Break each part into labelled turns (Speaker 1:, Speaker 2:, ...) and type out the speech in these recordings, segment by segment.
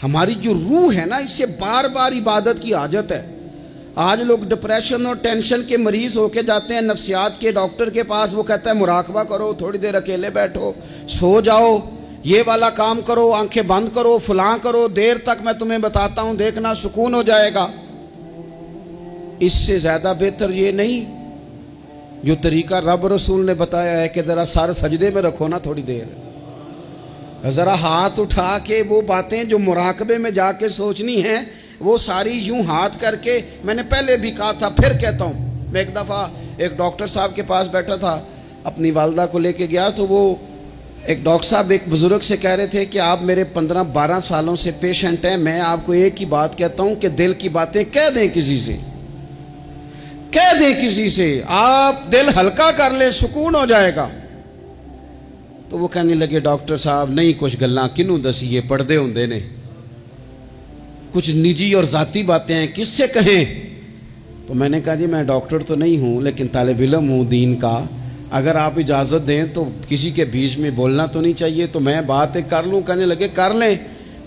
Speaker 1: ہماری جو روح ہے نا، اسے بار بار عبادت کی حاجت ہے۔ آج لوگ ڈپریشن اور ٹینشن کے مریض ہو کے جاتے ہیں نفسیات کے ڈاکٹر کے پاس، وہ کہتا ہے مراقبہ کرو، تھوڑی دیر اکیلے بیٹھو، سو جاؤ، یہ والا کام کرو، آنکھیں بند کرو، فلاں کرو، دیر تک میں تمہیں بتاتا ہوں، دیکھنا سکون ہو جائے گا۔ اس سے زیادہ بہتر یہ نہیں جو طریقہ رب رسول نے بتایا ہے کہ ذرا سر سجدے میں رکھو نا تھوڑی دیر، ذرا ہاتھ اٹھا کے وہ باتیں جو مراقبے میں جا کے سوچنی ہیں وہ ساری یوں ہاتھ کر کے، میں نے پہلے بھی کہا تھا پھر کہتا ہوں، میں ایک دفعہ ایک ڈاکٹر صاحب کے پاس بیٹھا تھا، اپنی والدہ کو لے کے گیا، تو وہ ایک ڈاکٹر صاحب ایک بزرگ سے کہہ رہے تھے کہ آپ میرے 15-12 سالوں سے پیشنٹ ہیں، میں آپ کو ایک ہی بات کہتا ہوں کہ دل کی باتیں کہہ دیں کسی سے، کہہ دیں کسی سے، آپ دل ہلکا کر لیں، سکون ہو جائے گا۔ تو وہ کہنے لگے ڈاکٹر صاحب نہیں کچھ گلاں کنوں دسیے، پردے ہوندے نے، کچھ نجی اور ذاتی باتیں ہیں کس سے کہیں؟ تو میں نے کہا جی میں ڈاکٹر تو نہیں ہوں لیکن طالب علم ہوں دین کا، اگر آپ اجازت دیں تو کسی کے بیچ میں بولنا تو نہیں چاہیے، تو میں بات ایک کر لوں۔ کہنے لگے کر لیں۔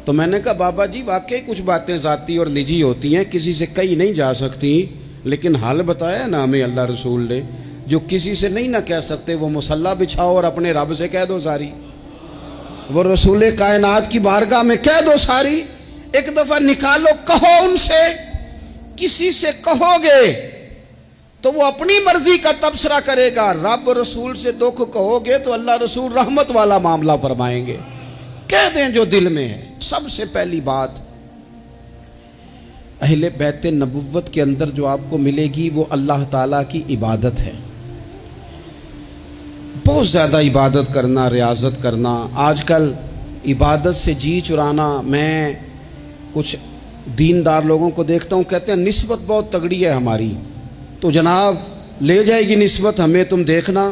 Speaker 1: تو میں نے کہا بابا جی واقعی کچھ باتیں ذاتی اور نجی ہوتی ہیں، کسی سے کہی نہیں جا سکتی، لیکن حل بتایا نا ہمیں اللہ رسول نے، جو کسی سے نہیں نہ کہہ سکتے وہ مصلی بچھاؤ اور اپنے رب سے کہہ دو ساری، وہ رسول کائنات کی بارگاہ میں کہہ دو ساری، ایک دفعہ نکالو، کہو ان سے، کسی سے کہو گے تو وہ اپنی مرضی کا تبصرہ کرے گا، رب رسول سے دکھ کہو گے تو اللہ رسول رحمت والا معاملہ فرمائیں گے، کہہ دیں جو دل میں ہے۔ سب سے پہلی بات اہل بیت نبوت کے اندر جو آپ کو ملے گی وہ اللہ تعالیٰ کی عبادت ہے، بہت زیادہ عبادت کرنا، ریاضت کرنا۔ آج کل عبادت سے جی چرانا، میں کچھ دیندار لوگوں کو دیکھتا ہوں کہتے ہیں نسبت بہت تگڑی ہے ہماری، تو جناب لے جائے گی نسبت ہمیں، تم دیکھنا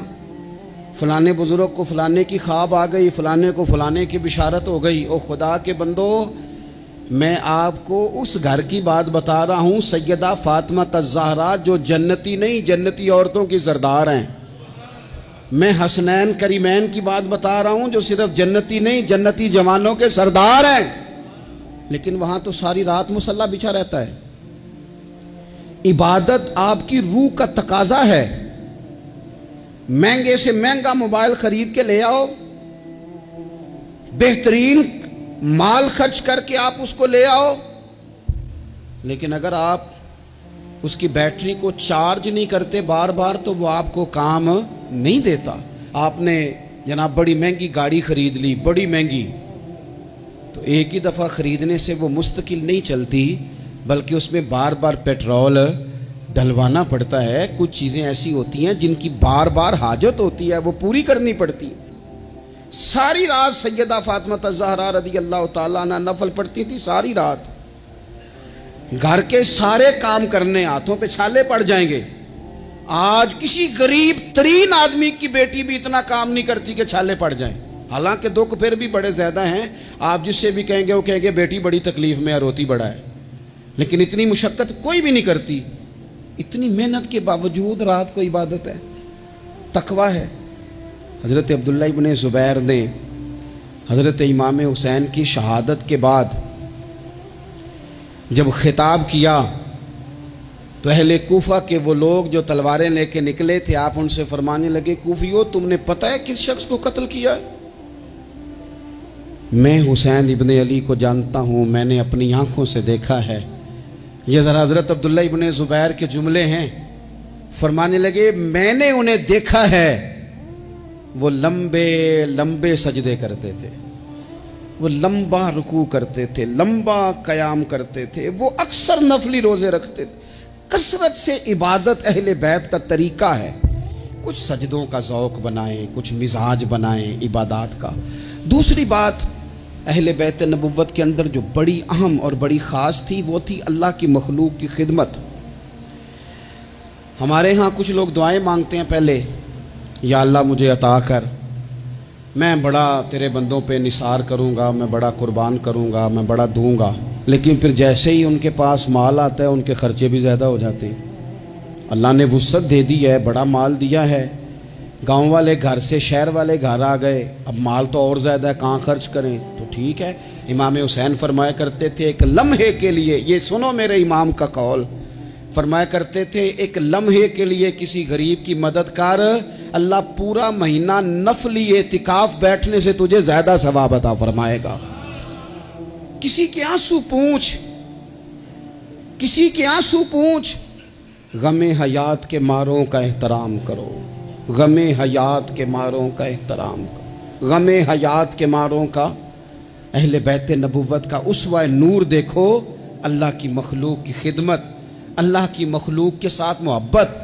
Speaker 1: فلانے بزرگ کو فلانے کی خواب آ گئی، فلانے کو فلانے کی بشارت ہو گئی۔ او خدا کے بندو، میں آپ کو اس گھر کی بات بتا رہا ہوں، سیدہ فاطمہ الزہرا جو جنتی نہیں، جنتی عورتوں کی سردار ہیں۔ میں حسنین کریمین کی بات بتا رہا ہوں جو صرف جنتی نہیں، جنتی جوانوں کے سردار ہیں، لیکن وہاں تو ساری رات مصلی بچھا رہتا ہے۔ عبادت آپ کی روح کا تقاضا ہے۔ مہنگے سے مہنگا موبائل خرید کے لے آؤ، بہترین مال خرچ کر کے آپ اس کو لے آؤ، لیکن اگر آپ اس کی بیٹری کو چارج نہیں کرتے بار بار تو وہ آپ کو کام نہیں دیتا۔ آپ نے جناب بڑی مہنگی گاڑی خرید لی، بڑی مہنگی، تو ایک ہی دفعہ خریدنے سے وہ مستقل نہیں چلتی، بلکہ اس میں بار بار پیٹرول ڈلوانا پڑتا ہے۔ کچھ چیزیں ایسی ہوتی ہیں جن کی بار بار حاجت ہوتی ہے، وہ پوری کرنی پڑتی۔ ساری رات سیدہ فاطمہ الزہرا رضی اللہ تعالیٰ عنہ نفل پڑھتی تھی، ساری رات، گھر کے سارے کام کرنے، ہاتھوں پہ چھالے پڑ جائیں گے۔ آج کسی غریب ترین آدمی کی بیٹی بھی اتنا کام نہیں کرتی کہ چھالے پڑ جائیں، حالانکہ دکھ پھر بھی بڑے زیادہ ہیں۔ آپ جس سے بھی کہیں گے وہ کہیں گے بیٹی بڑی تکلیف میں ہے، روتی بڑا ہے، لیکن اتنی مشقت کوئی بھی نہیں کرتی۔ اتنی محنت کے باوجود رات کو عبادت ہے، تقویٰ ہے۔ حضرت عبداللہ ابن زبیر نے حضرت امام حسین کی شہادت کے بعد جب خطاب کیا تو اہل کوفہ کے وہ لوگ جو تلواریں لے کے نکلے تھے، آپ ان سے فرمانے لگے کوفیو تم نے پتہ ہے کس شخص کو قتل کیا ہے؟ میں حسین ابن علی کو جانتا ہوں، میں نے اپنی آنکھوں سے دیکھا ہے۔ یہ ذرا حضرت عبداللہ ابن زبیر کے جملے ہیں۔ فرمانے لگے میں نے انہیں دیکھا ہے، وہ لمبے لمبے سجدے کرتے تھے، وہ لمبا رکوع کرتے تھے، لمبا قیام کرتے تھے، وہ اکثر نفلی روزے رکھتے تھے۔ کثرت سے عبادت اہل بیت کا طریقہ ہے۔ کچھ سجدوں کا ذوق بنائیں، کچھ مزاج بنائیں عبادات کا۔ دوسری بات اہل بیت نبوت کے اندر جو بڑی اہم اور بڑی خاص تھی وہ تھی اللہ کی مخلوق کی خدمت۔ ہمارے ہاں کچھ لوگ دعائیں مانگتے ہیں پہلے، یا اللہ مجھے عطا کر، میں بڑا تیرے بندوں پہ نثار کروں گا، میں بڑا قربان کروں گا، میں بڑا دوں گا، لیکن پھر جیسے ہی ان کے پاس مال آتا ہے ان کے خرچے بھی زیادہ ہو جاتے ہیں۔ اللہ نے وسعت دے دی ہے، بڑا مال دیا ہے، گاؤں والے گھر سے شہر والے گھر آ گئے، اب مال تو اور زیادہ ہے، کہاں خرچ کریں؟ تو ٹھیک ہے، امام حسین فرمایا کرتے تھے ایک لمحے کے لیے، یہ سنو میرے امام کا قول، فرمایا کرتے تھے ایک لمحے کے لیے کسی غریب کی مدد کر، اللہ پورا مہینہ نفلی اعتکاف بیٹھنے سے تجھے زیادہ ثواب عطا فرمائے گا۔ کسی کے آنسو پوچھ، کسی کے آنسو پوچھ، غم حیات کے ماروں کا احترام کرو، غم حیات کے ماروں کا احترام کرو، غم حیات کے ماروں کا، اہل بیت نبوت کا اسوہ نور دیکھو، اللہ کی مخلوق کی خدمت، اللہ کی مخلوق کے ساتھ محبت۔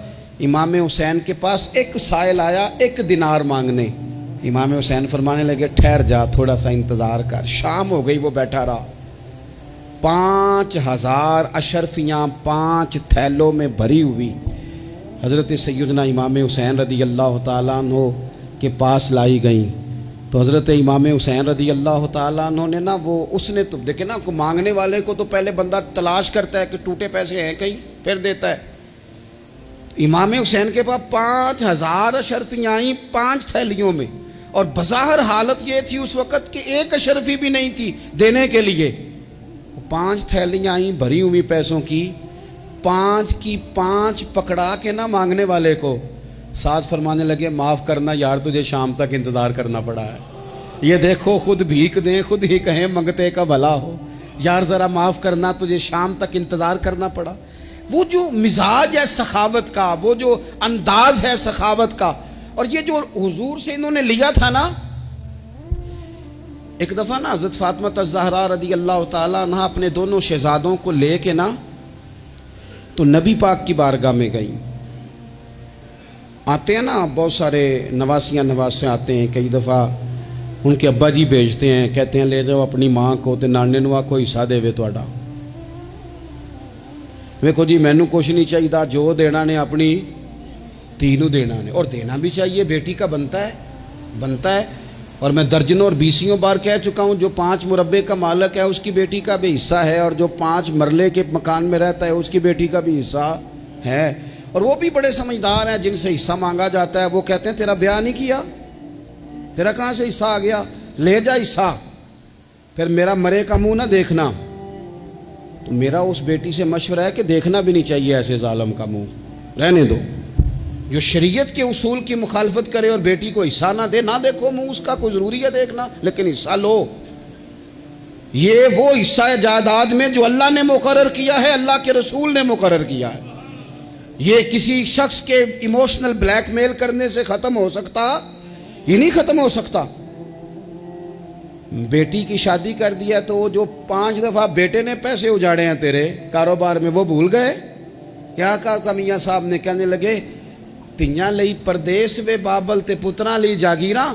Speaker 1: امام حسین کے پاس ایک سائل آیا 1 دینار مانگنے، امام حسین فرمانے لگے ٹھہر جا، تھوڑا سا انتظار کر۔ شام ہو گئی، وہ بیٹھا رہا، 5000 اشرفیاں 5 تھیلوں میں بھری ہوئی حضرت سیدنا امام حسین رضی اللہ تعالیٰ عنہ کے پاس لائی گئیں۔ تو حضرت امام حسین رضی اللہ تعالیٰ عنہ نے نا، وہ اس نے تو دیکھے نا، مانگنے والے کو تو پہلے بندہ تلاش کرتا ہے کہ ٹوٹے پیسے ہیں کہیں، پھر دیتا ہے۔ امام حسین کے پاس 5000 اشرفیاں آئیں 5 تھیلیوں میں، اور بظاہر حالت یہ تھی اس وقت کہ 1 اشرفی بھی نہیں تھی دینے کے لیے۔ 5 تھیلیاں آئیں بھری ہوئی پیسوں کی، 5 کی 5 پکڑا کے نہ مانگنے والے کو، ساتھ فرمانے لگے معاف کرنا یار، تجھے شام تک انتظار کرنا پڑا ہے، یہ دیکھو خود بھیک دیں خود ہی کہیں منگتے کا بھلا ہو، یار ذرا معاف کرنا، تجھے شام تک انتظار کرنا پڑا۔ وہ جو مزاج ہے سخاوت کا، وہ جو انداز ہے سخاوت کا، اور یہ جو حضور سے انہوں نے لیا تھا نا۔ ایک دفعہ نا حضرت فاطمہ الزہرا رضی اللہ تعالیٰ عنہ اپنے دونوں شہزادوں کو لے کے نا تو نبی پاک کی بارگاہ میں گئیں۔ آتے ہیں نا بہت سارے نواسیاں نواسے آتے ہیں، کئی دفعہ ان کے ابا جی بھیجتے ہیں، کہتے ہیں لے جاؤ اپنی ماں کو تے نانے نوا کو حصہ دے وے تہاڈا۔ ویکھو جی مینوں کچھ نہیں چاہیے، جو دینا نے اپنی دھی نوں دینا نے، اور دینا بھی چاہیے، بیٹی کا بنتا ہے۔ اور میں درجنوں اور بیسیوں بار کہہ چکا ہوں، جو 5 مربے کا مالک ہے اس کی بیٹی کا بھی حصہ ہے، اور جو 5 مرلے کے مکان میں رہتا ہے اس کی بیٹی کا بھی حصہ ہے۔ اور وہ بھی بڑے سمجھدار ہیں، جن سے حصہ مانگا جاتا ہے وہ کہتے ہیں تیرا بیاہ نہیں کیا، تیرا کہاں سے حصہ آ گیا، لے جا حصہ، پھر میرا مرے کا منہ نہ دیکھنا۔ تو میرا اس بیٹی سے مشورہ ہے کہ دیکھنا بھی نہیں چاہیے ایسے ظالم کا منہ، رہنے دو۔ جو شریعت کے اصول کی مخالفت کرے اور بیٹی کو حصہ نہ دے، نہ دیکھو منہ اس کا، کوئی ضروری ہے دیکھنا، لیکن حصہ لو۔ یہ وہ حصہ ہے جائیداد میں جو اللہ نے مقرر کیا ہے، اللہ کے رسول نے مقرر کیا ہے۔ یہ کسی شخص کے ایموشنل بلیک میل کرنے سے ختم ہو سکتا، یہ نہیں ختم ہو سکتا۔ بیٹی کی شادی کر دیا تو وہ جو 5 دفعہ بیٹے نے پیسے اجاڑے ہیں تیرے کاروبار میں، وہ بھول گئے؟ کیا کہا تھا میاں صاحب نے؟ کہنے لگے تیاں لئی پردیس وے بابل تے پتراں لئی جاگیراں،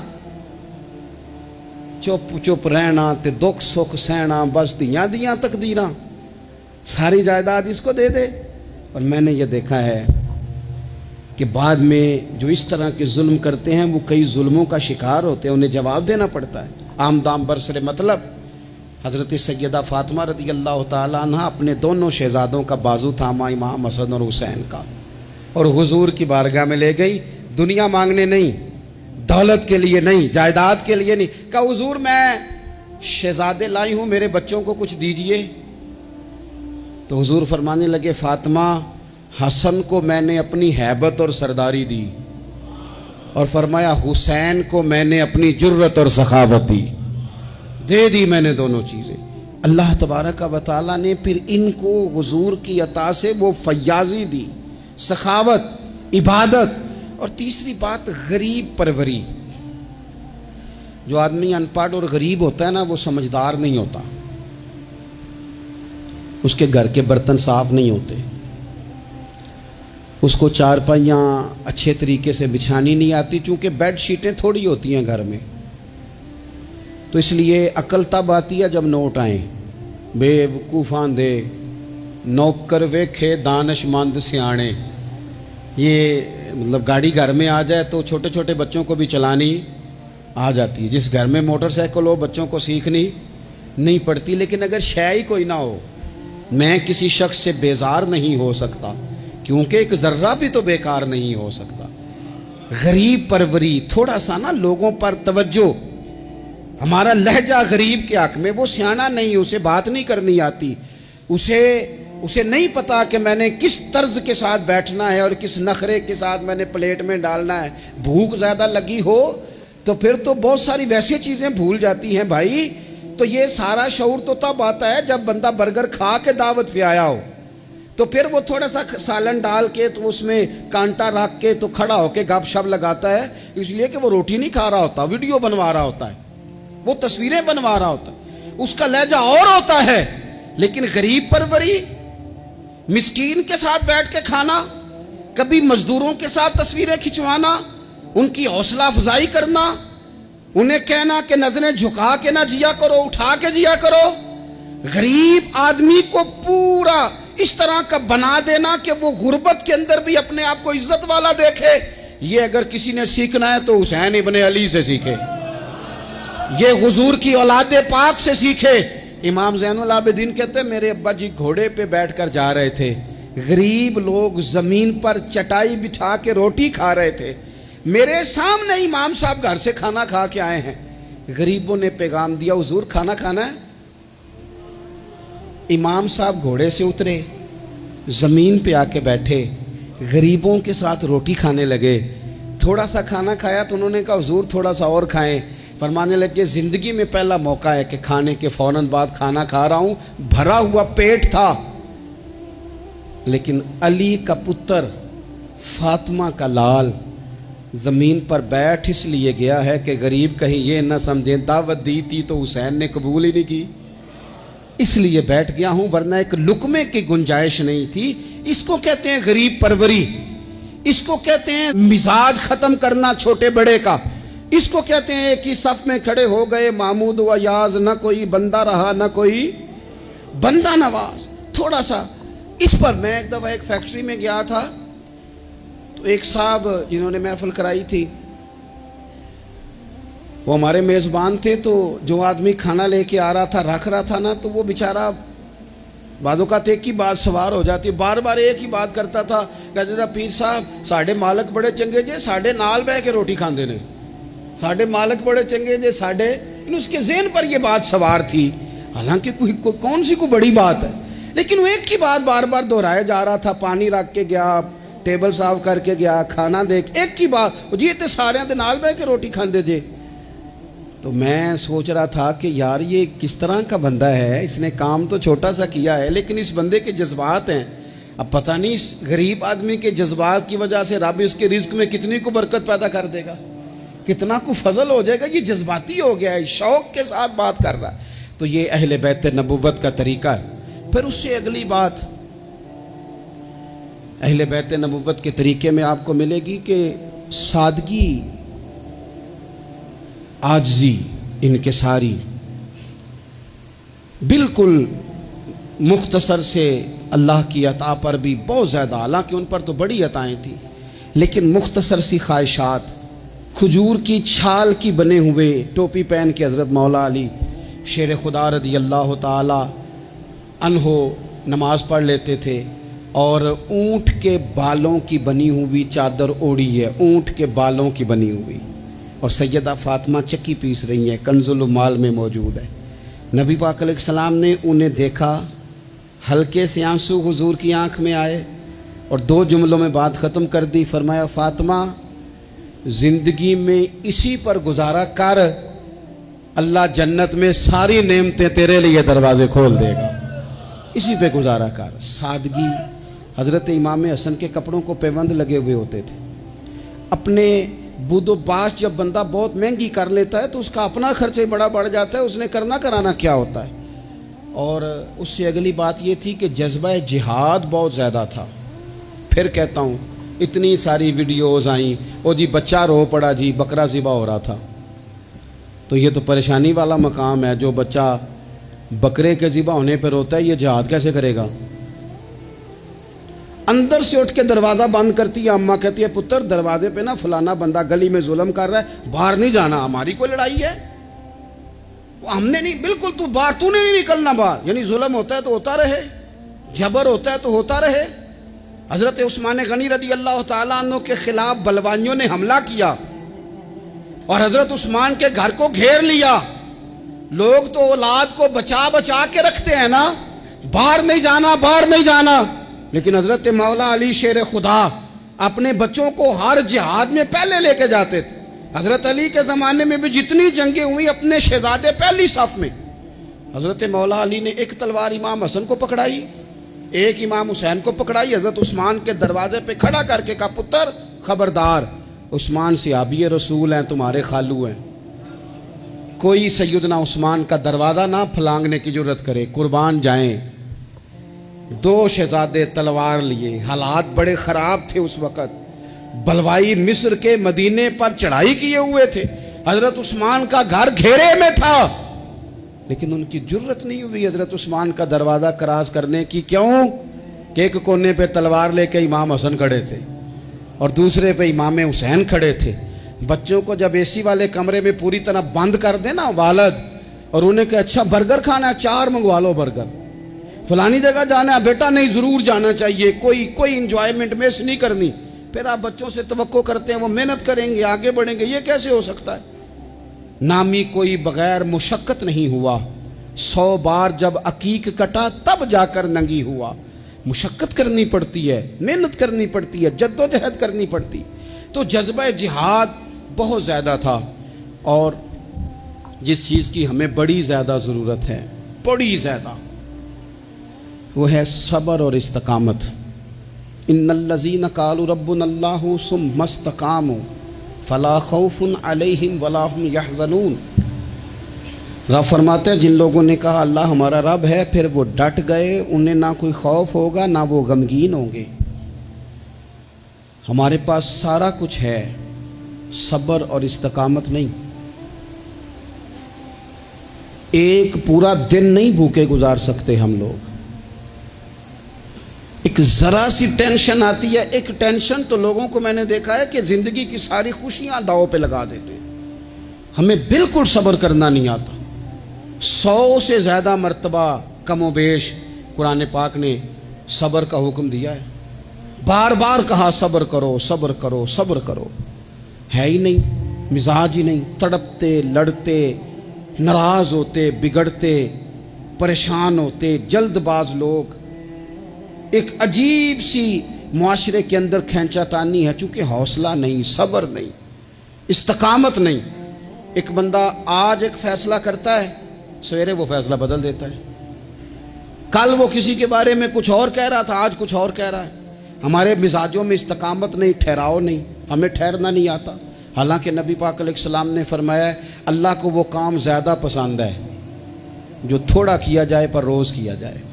Speaker 1: چپ چپ رہنا تے دکھ سکھ سہنا، بس تیاں دیاں تقدیراں، ساری جائیداد اس کو دے دے۔ اور میں نے یہ دیکھا ہے کہ بعد میں جو اس طرح کے ظلم کرتے ہیں وہ کئی ظلموں کا شکار ہوتے ہیں، انہیں جواب دینا پڑتا ہے۔ آمدام برسر مطلب حضرت سیدہ فاطمہ رضی اللہ تعالیٰ عنہ اپنے دونوں شہزادوں کا بازو تھاما، امام حسن اور حسین کا، اور حضور کی بارگاہ میں لے گئی، دنیا مانگنے نہیں، دولت کے لیے نہیں، جائیداد کے لیے نہیں، کہا حضور میں شہزادے لائی ہوں، میرے بچوں کو کچھ دیجئے۔ تو حضور فرمانے لگے فاطمہ، حسن کو میں نے اپنی ہیبت اور سرداری دی، اور فرمایا حسین کو میں نے اپنی جرت اور سخاوت دی، دے دی میں نے دونوں چیزیں۔ اللہ تبارک و تعالیٰ نے پھر ان کو حضور کی عطا سے وہ فیاضی دی، سخاوت، عبادت، اور تیسری بات غریب پروری۔ جو آدمی ان پڑھ اور غریب ہوتا ہے نا، وہ سمجھدار نہیں ہوتا، اس کے گھر کے برتن صاف نہیں ہوتے، اس کو چارپائیاں اچھے طریقے سے بچھانی نہیں آتی، چونکہ بیڈ شیٹیں تھوڑی ہوتی ہیں گھر میں، تو اس لیے عقل تب آتی ہے جب نوٹ آئیں۔ بے وقوفاں دے نوکر ویکھے دانش مند سیانے، یہ مطلب گاڑی گھر میں آ جائے تو چھوٹے چھوٹے بچوں کو بھی چلانی آ جاتی ہے۔ جس گھر میں موٹر سائیکل ہو بچوں کو سیکھنی نہیں پڑتی، لیکن اگر شے ہی کوئی نہ ہو، میں کسی شخص سے بیزار نہیں ہو سکتا، کیونکہ ایک ذرہ بھی تو بیکار نہیں ہو سکتا۔ غریب پروری، تھوڑا سا نا لوگوں پر توجہ۔ ہمارا لہجہ غریب کے حق میں، وہ سیانا نہیں، اسے بات نہیں کرنی آتی، اسے نہیں پتا کہ میں نے کس طرز کے ساتھ بیٹھنا ہے اور کس نخرے کے ساتھ میں نے پلیٹ میں ڈالنا ہے۔ بھوک زیادہ لگی ہو تو پھر تو بہت ساری ویسی چیزیں بھول جاتی ہیں بھائی۔ تو یہ سارا شعور تو تب آتا ہے جب بندہ برگر کھا کے دعوت پہ آیا ہو، تو پھر وہ تھوڑا سا سالن ڈال کے تو اس میں کانٹا رکھ کے تو کھڑا ہو کے گپ شپ لگاتا ہے، اس لیے کہ وہ روٹی نہیں کھا رہا ہوتا، ویڈیو بنوا رہا ہوتا ہے، وہ تصویریں بنوا رہا ہوتا ہے، اس کا لہجہ اور ہوتا ہے۔ لیکن غریب پروری، مسکین کے ساتھ بیٹھ کے کھانا، کبھی مزدوروں کے ساتھ تصویریں کھنچوانا، ان کی حوصلہ افزائی کرنا، انہیں کہنا کہ نظریں جھکا کے نہ جیا کرو، اٹھا کے جیا کرو، غریب آدمی کو پورا اس طرح کا بنا دینا کہ وہ غربت کے اندر بھی اپنے آپ کو عزت والا دیکھے۔ یہ اگر کسی نے سیکھنا ہے تو حسین ابن علی سے سیکھے، یہ حضور کی اولاد پاک سے سیکھے۔ امام زین العابدین کہتے ہیں میرے ابا جی گھوڑے پہ بیٹھ کر جا رہے تھے، غریب لوگ زمین پر چٹائی بٹھا کے روٹی کھا رہے تھے، میرے سامنے امام صاحب گھر سے کھانا کھا کے آئے ہیں، غریبوں نے پیغام دیا حضور کھانا کھانا ہے۔ امام صاحب گھوڑے سے اترے، زمین پہ آ کے بیٹھے، غریبوں کے ساتھ روٹی کھانے لگے، تھوڑا سا کھانا کھایا تو انہوں نے کہا حضور تھوڑا سا اور کھائیں، فرمانے لگے زندگی میں پہلا موقع ہے کہ کھانے کے فوراً بعد کھانا کھا رہا ہوں، بھرا ہوا پیٹ تھا، لیکن علی کا پتر فاطمہ کا لال زمین پر بیٹھ اس لیے گیا ہے کہ غریب کہیں یہ نہ سمجھیں دعوت دی تھی تو حسین نے قبول ہی نہیں کی، اس لیے بیٹھ گیا ہوں، ورنہ ایک لقمے کی گنجائش نہیں تھی۔ اس کو کہتے ہیں غریب پروری، اس کو کہتے ہیں مزاج ختم کرنا چھوٹے بڑے کا، اس کو کہتے ہیں ایک ہی صف میں کھڑے ہو گئے محمود و یاز، نہ کوئی بندہ رہا نہ کوئی بندہ نواز۔ تھوڑا سا اس پر میں ایک دفعہ ایک فیکٹری میں گیا تھا، تو ایک صاحب جنہوں نے محفل کرائی تھی وہ ہمارے میزبان تھے، تو جو آدمی کھانا لے کے آ رہا تھا رکھ رہا تھا نا، تو وہ بیچارہ بعض اوقات ایک ہی بات سوار ہو جاتی، بار بار ایک ہی بات کرتا تھا، کہتے تھا پیر صاحب ساڑھے مالک بڑے چنگے جے ساڑھے نال بہ کے روٹی کھاندے نے، ساڑھے مالک بڑے چنگے جے ساڑھے، اس کے ذہن پر یہ بات سوار تھی، حالانکہ کون سی کوئی بڑی بات ہے، لیکن وہ ایک ہی بات بار بار دہرائے جا رہا تھا، پانی رکھ کے گیا، ٹیبل صاف کر کے گیا، کھانا دیکھ، ایک ہی بات، جی تے سارے دے نال بہ کے روٹی کھاندے جے۔ تو میں سوچ رہا تھا کہ یار یہ کس طرح کا بندہ ہے، اس نے کام تو چھوٹا سا کیا ہے لیکن اس بندے کے جذبات ہیں، اب پتہ نہیں اس غریب آدمی کے جذبات کی وجہ سے رب اس کے رزق میں کتنی کو برکت پیدا کر دے گا، کتنا کو فضل ہو جائے گا، یہ جذباتی ہو گیا ہے، شوق کے ساتھ بات کر رہا ہے۔ تو یہ اہل بیت نبوت کا طریقہ ہے۔ پھر اس سے اگلی بات اہل بیت نبوت کے طریقے میں آپ کو ملے گی کہ سادگی، عاجزی، انکساری، بالکل مختصر سے اللہ کی عطا پر بھی بہت زیادہ، حالانکہ ان پر تو بڑی عطائیں تھیں، لیکن مختصر سی خواہشات، کھجور کی چھال کی بنے ہوئے ٹوپی پہن کے حضرت مولا علی شیر خدا رضی اللہ تعالی عنہ نماز پڑھ لیتے تھے، اور اونٹ کے بالوں کی بنی ہوئی چادر اوڑھی ہے، اونٹ کے بالوں کی بنی ہوئی، اور سیدہ فاطمہ چکی پیس رہی ہیں، کنز المال میں موجود ہے۔ نبی پاک علیہ السلام نے انہیں دیکھا، ہلکے سے آنسو حضور کی آنکھ میں آئے اور 2 جملوں میں بات ختم کر دی، فرمایا فاطمہ زندگی میں اسی پر گزارا کر، اللہ جنت میں ساری نعمتیں تیرے لیے دروازے کھول دے گا، اسی پہ گزارا کر۔ سادگی، حضرت امام حسن کے کپڑوں کو پیوند لگے ہوئے ہوتے تھے، اپنے بود و باش جب بندہ بہت مہنگی کر لیتا ہے تو اس کا اپنا خرچہ بڑا بڑھ جاتا ہے، اس نے کرنا کرانا کیا ہوتا ہے۔ اور اس سے اگلی بات یہ تھی کہ جذبہ جہاد بہت زیادہ تھا۔ پھر کہتا ہوں اتنی ساری ویڈیوز آئیں، او جی بچہ رو پڑا جی بکرا ذبح ہو رہا تھا، تو یہ تو پریشانی والا مقام ہے، جو بچہ بکرے کے ذبح ہونے پہ روتا ہے یہ جہاد کیسے کرے گا؟ اندر سے اٹھ کے دروازہ بند کرتی ہے اماں، کہتی ہے پتر دروازے پہ نا فلانا بندہ گلی میں ظلم کر رہا ہے، باہر نہیں جانا، ہماری کوئی لڑائی ہے، ہم نے نہیں، بالکل تو باہر، تو نے نہیں نکلنا باہر، یعنی ظلم ہوتا ہے تو ہوتا رہے، جبر ہوتا ہے تو ہوتا رہے۔ حضرت عثمان غنی رضی اللہ تعالیٰ عنہ کے خلاف بلوانیوں نے حملہ کیا اور حضرت عثمان کے گھر کو گھیر لیا، لوگ تو اولاد کو بچا بچا کے رکھتے ہیں نا، باہر نہیں جانا، باہر نہیں جانا، لیکن حضرت مولا علی شیر خدا اپنے بچوں کو ہر جہاد میں پہلے لے کے جاتے تھے۔ حضرت علی کے زمانے میں بھی جتنی جنگیں ہوئی اپنے شہزادے پہلی صف میں۔ حضرت مولا علی نے ایک تلوار امام حسن کو پکڑائی، ایک امام حسین کو پکڑائی، حضرت عثمان کے دروازے پہ کھڑا کر کے کہا پتر خبردار، عثمان صحابی رسول ہیں، تمہارے خالو ہیں، کوئی سیدنا عثمان کا دروازہ نہ پھلانگنے کی جرت کرے، قربان جائیں۔ دو شہزادے تلوار لیے، حالات بڑے خراب تھے اس وقت، بلوائی مصر کے مدینے پر چڑھائی کیے ہوئے تھے، حضرت عثمان کا گھر گھیرے میں تھا، لیکن ان کی جرت نہیں ہوئی حضرت عثمان کا دروازہ کراس کرنے کی۔ کیوں؟ کہ ایک کونے پہ تلوار لے کے امام حسن کھڑے تھے اور دوسرے پہ امام حسین کھڑے تھے۔ بچوں کو جب اے سی والے کمرے میں پوری طرح بند کر دے نا والد، اور انہیں کہ اچھا برگر کھانا ہے، 4 منگوا لو برگر، فلانی جگہ جانا ہے بیٹا، نہیں ضرور جانا چاہیے، کوئی انجوائمنٹ مس نہیں کرنی، پھر آپ بچوں سے توقع کرتے ہیں وہ محنت کریں گے، آگے بڑھیں گے، یہ کیسے ہو سکتا ہے؟ نامی کوئی بغیر مشقت نہیں ہوا، 100 بار جب عقیق کٹا تب جا کر ننگی ہوا۔ مشقت کرنی پڑتی ہے، محنت کرنی پڑتی ہے، جد و جہد کرنی پڑتی۔ تو جذبہ جہاد بہت زیادہ تھا، اور جس چیز کی ہمیں بڑی زیادہ ضرورت ہے، بڑی زیادہ، وہ ہے صبر اور استقامت۔ ان الذین قالوا ربنا اللہ ثم استقاموا فلا خوف علیہم ولا هم یحزنون۔ رب فرماتے ہیں جن لوگوں نے کہا اللہ ہمارا رب ہے، پھر وہ ڈٹ گئے، انہیں نہ کوئی خوف ہوگا نہ وہ غمگین ہوں گے۔ ہمارے پاس سارا کچھ ہے، صبر اور استقامت نہیں۔ ایک پورا دن نہیں بھوکے گزار سکتے ہم لوگ۔ ایک ذرا سی ٹینشن آتی ہے، ایک ٹینشن تو لوگوں کو میں نے دیکھا ہے کہ زندگی کی ساری خوشیاں داؤ پہ لگا دیتے ہیں۔ ہمیں بالکل صبر کرنا نہیں آتا۔ 100 سے زیادہ مرتبہ کم و بیش قرآن پاک نے صبر کا حکم دیا ہے، بار بار کہا صبر کرو صبر کرو صبر کرو، ہے ہی نہیں، مزاج ہی نہیں، تڑپتے لڑتے ناراض ہوتے بگڑتے پریشان ہوتے جلد باز لوگ۔ ایک عجیب سی معاشرے کے اندر کھینچا تانی ہے، چونکہ حوصلہ نہیں، صبر نہیں، استقامت نہیں۔ ایک بندہ آج ایک فیصلہ کرتا ہے، سویرے وہ فیصلہ بدل دیتا ہے، کل وہ کسی کے بارے میں کچھ اور کہہ رہا تھا، آج کچھ اور کہہ رہا ہے۔ ہمارے مزاجوں میں استقامت نہیں، ٹھہراؤ نہیں، ہمیں ٹھہرنا نہیں آتا۔ حالانکہ نبی پاک علیہ السلام نے فرمایا ہے اللہ کو وہ کام زیادہ پسند ہے جو تھوڑا کیا جائے پر روز کیا جائے۔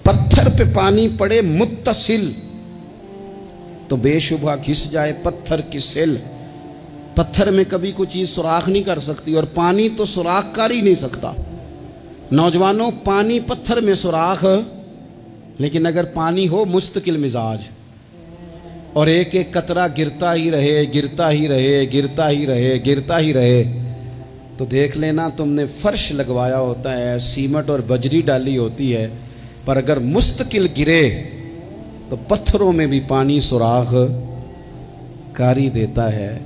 Speaker 1: پتھر پہ پانی پڑے متصل تو بے شبہ گھس جائے پتھر کی سل۔ پتھر میں کبھی کوئی چیز سوراخ نہیں کر سکتی، اور پانی تو سوراخ کر ہی نہیں سکتا۔ نوجوانوں، پانی پتھر میں سوراخ، لیکن اگر پانی ہو مستقل مزاج اور ایک ایک قطرہ گرتا ہی رہے گرتا ہی رہے گرتا ہی رہے گرتا ہی رہے، تو دیکھ لینا تم نے فرش لگوایا ہوتا ہے، سیمنٹ اور بجری ڈالی ہوتی ہے، پر اگر مستقل گرے تو پتھروں میں بھی پانی سوراخ کاری دیتا ہے۔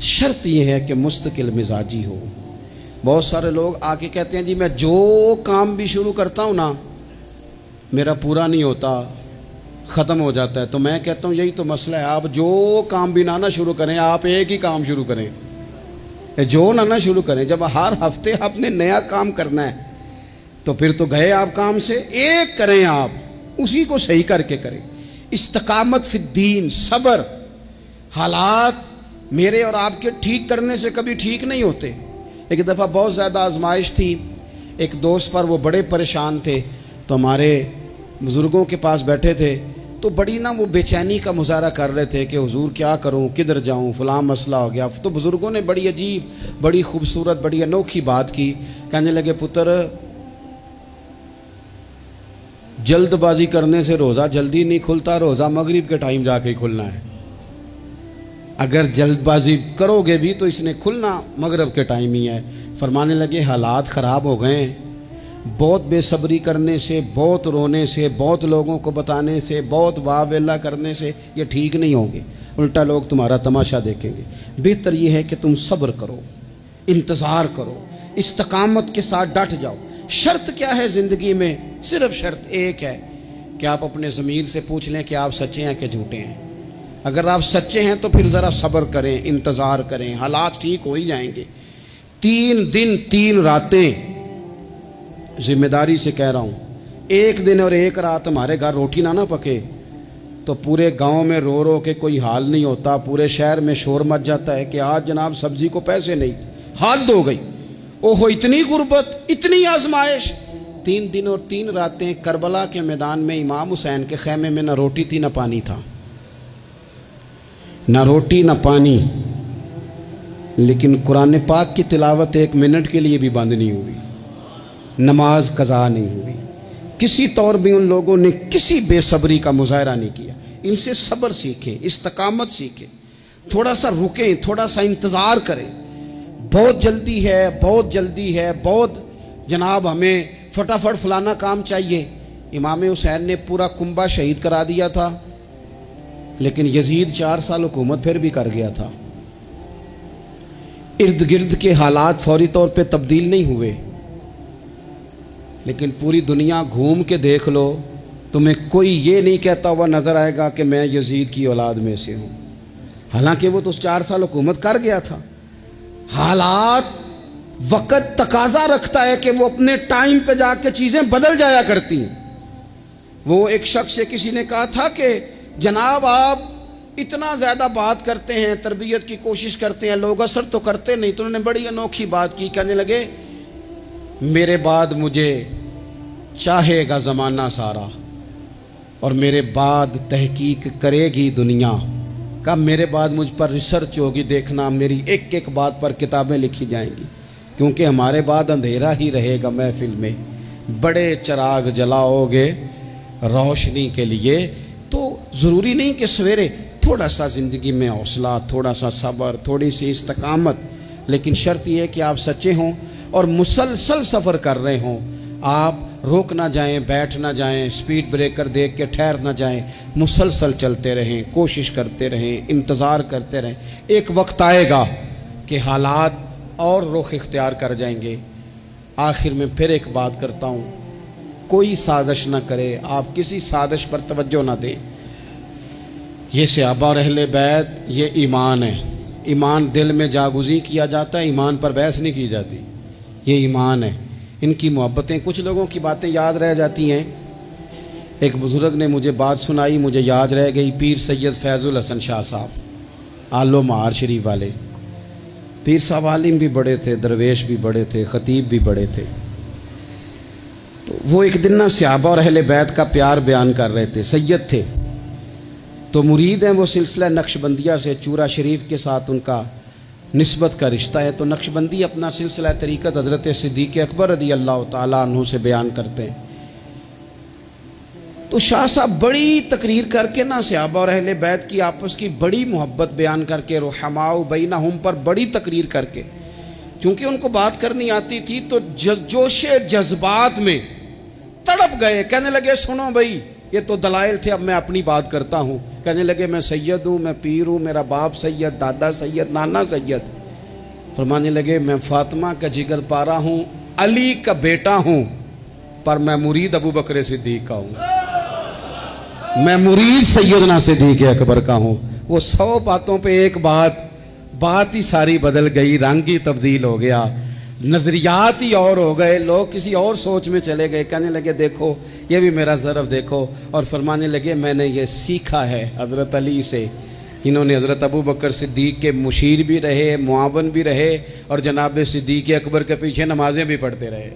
Speaker 1: شرط یہ ہے کہ مستقل مزاجی ہو۔ بہت سارے لوگ آ کے کہتے ہیں جی میں جو کام بھی شروع کرتا ہوں نا میرا پورا نہیں ہوتا، ختم ہو جاتا ہے۔ تو میں کہتا ہوں یہی تو مسئلہ ہے، آپ جو کام بھی نہ شروع کریں، آپ ایک ہی کام شروع کریں، جو نہ شروع کریں۔ جب ہر ہفتے آپ نے نیا کام کرنا ہے تو پھر تو گئے آپ کام سے، ایک کریں، آپ اسی کو صحیح کر کے کریں۔ استقامت فی الدین، صبر۔ حالات میرے اور آپ کے ٹھیک کرنے سے کبھی ٹھیک نہیں ہوتے۔ ایک دفعہ بہت زیادہ آزمائش تھی، ایک دوست پر، وہ بڑے پریشان تھے، تو ہمارے بزرگوں کے پاس بیٹھے تھے، تو بڑی وہ بے چینی کا مظاہرہ کر رہے تھے کہ حضور کیا کروں، کدھر جاؤں، فلاں مسئلہ ہو گیا۔ تو بزرگوں نے بڑی عجیب، بڑی خوبصورت، بڑی انوکھی بات کی، کہنے لگے پتر جلد بازی کرنے سے روزہ جلدی نہیں کھلتا، روزہ مغرب کے ٹائم جا کے ہی کھلنا ہے۔ اگر جلد بازی کرو گے بھی تو اس نے کھلنا مغرب کے ٹائم ہی ہے۔ فرمانے لگے حالات خراب ہو گئے ہیں، بہت بے صبری کرنے سے، بہت رونے سے، بہت لوگوں کو بتانے سے، بہت واہ ویلا کرنے سے یہ ٹھیک نہیں ہوں گے، الٹا لوگ تمہارا تماشا دیکھیں گے۔ بہتر یہ ہے کہ تم صبر کرو، انتظار کرو، استقامت کے ساتھ ڈٹ جاؤ۔ شرط کیا ہے زندگی میں؟ صرف شرط ایک ہے کہ آپ اپنے ضمیر سے پوچھ لیں کہ آپ سچے ہیں کہ جھوٹے ہیں۔ اگر آپ سچے ہیں تو پھر ذرا صبر کریں، انتظار کریں، حالات ٹھیک ہو ہی جائیں گے۔ 3 دن 3 راتیں، ذمہ داری سے کہہ رہا ہوں، 1 دن اور 1 رات ہمارے گھر روٹی نہ پکے تو پورے گاؤں میں رو رو کے کوئی حال نہیں ہوتا، پورے شہر میں شور مچ جاتا ہے کہ آج جناب سبزی کو پیسے نہیں، حد ہو گئی، اوہو اتنی غربت، اتنی آزمائش۔ 3 دن اور 3 راتیں کربلا کے میدان میں امام حسین کے خیمے میں نہ روٹی تھی نہ پانی تھا، نہ روٹی نہ پانی، لیکن قرآن پاک کی تلاوت 1 منٹ کے لیے بھی بند نہیں ہوئی، نماز قضا نہیں ہوئی، کسی طور بھی ان لوگوں نے کسی بے صبری کا مظاہرہ نہیں کیا۔ ان سے صبر سیکھیں، استقامت سیکھیں، تھوڑا سا رکیں، تھوڑا سا انتظار کریں۔ بہت جلدی ہے، بہت جلدی ہے، بہت جناب ہمیں فٹافٹ فلانا کام چاہیے۔ امام حسین نے پورا کنبہ شہید کرا دیا تھا، لیکن یزید 4 سال حکومت پھر بھی کر گیا تھا۔ ارد گرد کے حالات فوری طور پہ تبدیل نہیں ہوئے، لیکن پوری دنیا گھوم کے دیکھ لو، تمہیں کوئی یہ نہیں کہتا ہوا نظر آئے گا کہ میں یزید کی اولاد میں سے ہوں، حالانکہ وہ تو 4 سال حکومت کر گیا تھا۔ حالات، وقت تقاضا رکھتا ہے کہ وہ اپنے ٹائم پہ جا کے چیزیں بدل جایا کرتی ہیں۔ وہ ایک شخص سے کسی نے کہا تھا کہ جناب آپ اتنا زیادہ بات کرتے ہیں، تربیت کی کوشش کرتے ہیں، لوگ اثر تو کرتے نہیں۔ تو انہوں نے بڑی انوکھی بات کی، کہنے لگے میرے بعد مجھے چاہے گا زمانہ سارا اور میرے بعد تحقیق کرے گی دنیا، کب میرے بعد مجھ پر ریسرچ ہوگی، دیکھنا میری ایک ایک بات پر کتابیں لکھی جائیں گی، کیونکہ ہمارے بعد اندھیرا ہی رہے گا محفل میں، بڑے چراغ جلاؤ گے روشنی کے لیے۔ تو ضروری نہیں کہ سویرے، تھوڑا سا زندگی میں حوصلہ، تھوڑا سا صبر، تھوڑی سی استقامت، لیکن شرط یہ ہے کہ آپ سچے ہوں اور مسلسل سفر کر رہے ہوں۔ آپ روک نہ جائیں، بیٹھ نہ جائیں، سپیڈ بریکر دیکھ کے ٹھہر نہ جائیں، مسلسل چلتے رہیں، کوشش کرتے رہیں، انتظار کرتے رہیں۔ ایک وقت آئے گا کہ حالات اور رخ اختیار کر جائیں گے۔ آخر میں پھر ایک بات کرتا ہوں، کوئی سازش نہ کرے، آپ کسی سازش پر توجہ نہ دیں۔ یہ صحابہ اور اہل بیت، یہ ایمان ہے۔ ایمان دل میں جاگزی کیا جاتا ہے، ایمان پر بحث نہیں کی جاتی، یہ ایمان ہے۔ ان کی محبتیں، کچھ لوگوں کی باتیں یاد رہ جاتی ہیں۔ ایک بزرگ نے مجھے بات سنائی، مجھے یاد رہ گئی، پیر سید فیض الحسن شاہ صاحب، آل و مہار شریف والے۔ پیر صاحب عالم بھی بڑے تھے، درویش بھی بڑے تھے، خطیب بھی بڑے تھے۔ تو وہ ایک دن صحابہ اور اہل بیت کا پیار بیان کر رہے تھے، سید تھے، تو مرید ہیں وہ سلسلہ نقشبندیہ سے، چورا شریف کے ساتھ ان کا نسبت کا رشتہ ہے۔ تو نقشبندی اپنا سلسلہ طریقت حضرت صدیق اکبر رضی اللہ تعالیٰ عنہ سے بیان کرتے ہیں۔ تو شاہ صاحب بڑی تقریر کر کے صحابہ اور اہل بیت کی آپس کی بڑی محبت بیان کر کے، رحماء بینہم پر بڑی تقریر کر کے، کیونکہ ان کو بات کرنی آتی تھی تو جوش جذبات میں تڑپ گئے، کہنے لگے سنو بھائی، یہ تو دلائل تھے، اب میں اپنی بات کرتا ہوں۔ کہنے لگے میں سید ہوں، میں پیر ہوں، میرا باپ سید، دادا سید، نانا سید۔ فرمانے لگے میں فاطمہ کا جگر پارا ہوں، علی کا بیٹا ہوں، پر میں مرید ابو بکر صدیق کا ہوں، میں مرید سیدنا صدیق اکبر کا ہوں۔ وہ 100 باتوں پہ ایک بات ہی ساری بدل گئی، رنگ ہی تبدیل ہو گیا، نظریات ہی اور ہو گئے، لوگ کسی اور سوچ میں چلے گئے۔ کہنے لگے دیکھو یہ بھی میرا ظرف دیکھو، اور فرمانے لگے میں نے یہ سیکھا ہے حضرت علی سے۔ انہوں نے حضرت ابو بکر صدیق کے مشیر بھی رہے، معاون بھی رہے، اور جناب صدیق اکبر کے پیچھے نمازیں بھی پڑھتے رہے،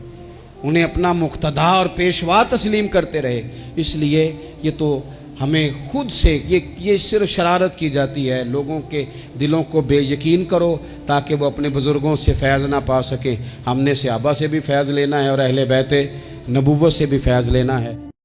Speaker 1: انہیں اپنا مقتدا اور پیشوا تسلیم کرتے رہے۔ اس لیے یہ تو ہمیں خود سے یہ صرف شرارت کی جاتی ہے، لوگوں کے دلوں کو بے یقین کرو تاکہ وہ اپنے بزرگوں سے فیض نہ پا سکیں۔ ہم نے صحابہ سے بھی فیض لینا ہے اور اہل بیت نبوت سے بھی فیض لینا ہے۔